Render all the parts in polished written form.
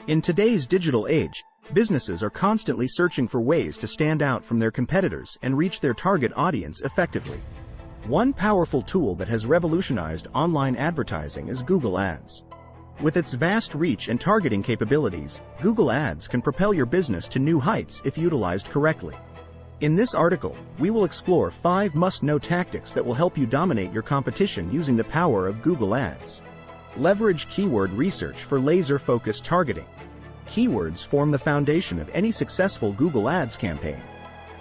In today's digital age, businesses are constantly searching for ways to stand out from their competitors and reach their target audience effectively. One powerful tool that has revolutionized online advertising is Google Ads. With its vast reach and targeting capabilities, Google Ads can propel your business to new heights if utilized correctly. In this article, we will explore 5 must-know tactics that will help you dominate your competition using the power of Google Ads. Leverage keyword research for laser-focused targeting. Keywords form the foundation of any successful Google Ads campaign.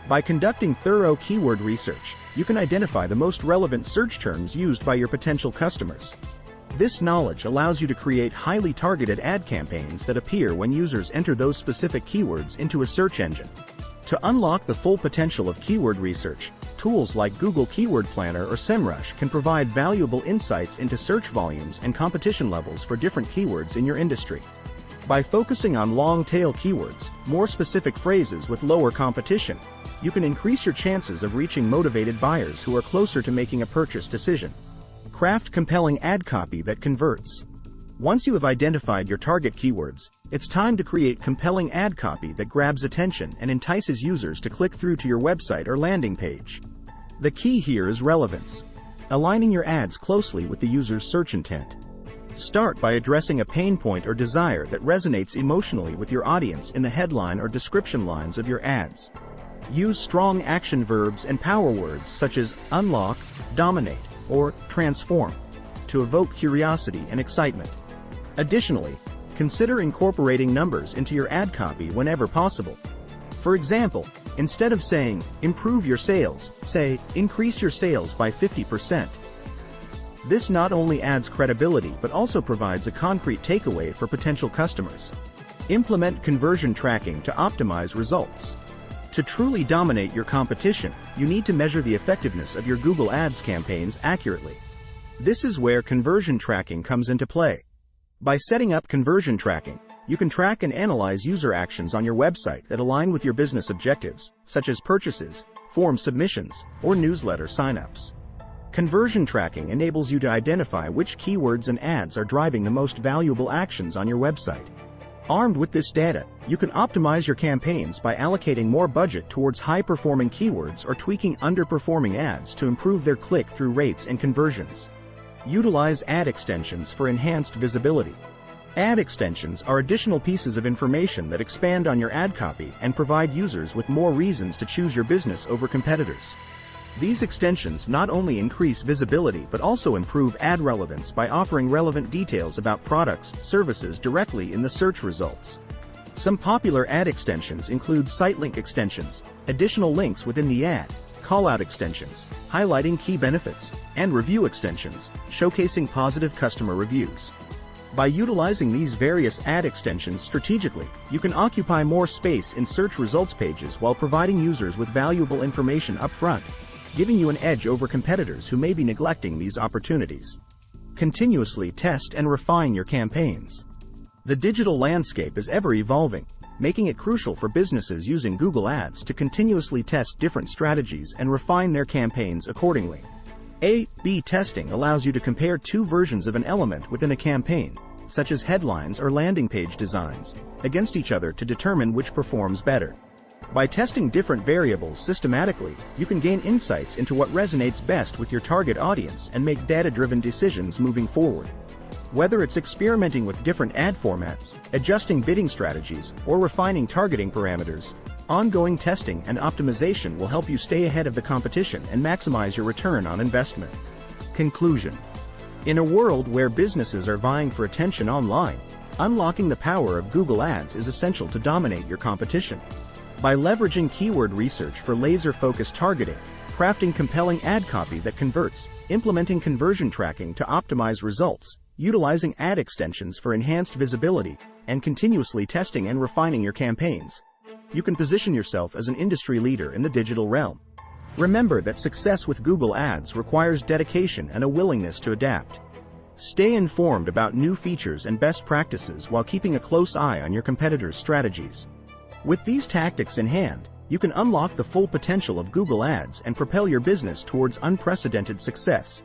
By conducting thorough keyword research, you can identify the most relevant search terms used by your potential customers. This knowledge allows you to create highly targeted ad campaigns that appear when users enter those specific keywords into a search engine. To unlock the full potential of keyword research, tools like Google Keyword Planner or SEMrush can provide valuable insights into search volumes and competition levels for different keywords in your industry. By focusing on long-tail keywords, more specific phrases with lower competition, you can increase your chances of reaching motivated buyers who are closer to making a purchase decision. Craft compelling ad copy that converts. Once you have identified your target keywords, it's time to create compelling ad copy that grabs attention and entices users to click through to your website or landing page. The key here is relevance. Aligning your ads closely with the user's search intent. Start by addressing a pain point or desire that resonates emotionally with your audience in the headline or description lines of your ads. Use strong action verbs and power words such as unlock, dominate, or transform to evoke curiosity and excitement. Additionally, consider incorporating numbers into your ad copy whenever possible. For example, instead of saying, improve your sales, say, increase your sales by 50%. This not only adds credibility but also provides a concrete takeaway for potential customers. Implement conversion tracking to optimize results. To truly dominate your competition, you need to measure the effectiveness of your Google Ads campaigns accurately. This is where conversion tracking comes into play. By setting up conversion tracking, you can track and analyze user actions on your website that align with your business objectives, such as purchases, form submissions, or newsletter signups. Conversion tracking enables you to identify which keywords and ads are driving the most valuable actions on your website. Armed with this data, you can optimize your campaigns by allocating more budget towards high-performing keywords or tweaking underperforming ads to improve their click-through rates and conversions. Utilize ad extensions for enhanced visibility. Ad extensions are additional pieces of information that expand on your ad copy and provide users with more reasons to choose your business over competitors. These extensions not only increase visibility but also improve ad relevance by offering relevant details about products, services directly in the search results. Some popular ad extensions include site link extensions, additional links within the ad, call-out extensions, highlighting key benefits, and review extensions, showcasing positive customer reviews. By utilizing these various ad extensions strategically, you can occupy more space in search results pages while providing users with valuable information up front, giving you an edge over competitors who may be neglecting these opportunities. Continuously test and refine your campaigns. The digital landscape is ever evolving, making it crucial for businesses using Google Ads to continuously test different strategies and refine their campaigns accordingly. A/B testing allows you to compare 2 versions of an element within a campaign, such as headlines or landing page designs, against each other to determine which performs better. By testing different variables systematically, you can gain insights into what resonates best with your target audience and make data-driven decisions moving forward. Whether it's experimenting with different ad formats, adjusting bidding strategies, or refining targeting parameters, ongoing testing and optimization will help you stay ahead of the competition and maximize your return on investment. Conclusion. In a world where businesses are vying for attention online, unlocking the power of Google Ads is essential to dominate your competition. By leveraging keyword research for laser-focused targeting, crafting compelling ad copy that converts, implementing conversion tracking to optimize results, utilizing ad extensions for enhanced visibility, and continuously testing and refining your campaigns, you can position yourself as an industry leader in the digital realm. Remember that success with Google Ads requires dedication and a willingness to adapt. Stay informed about new features and best practices while keeping a close eye on your competitors' strategies. With these tactics in hand, you can unlock the full potential of Google Ads and propel your business towards unprecedented success.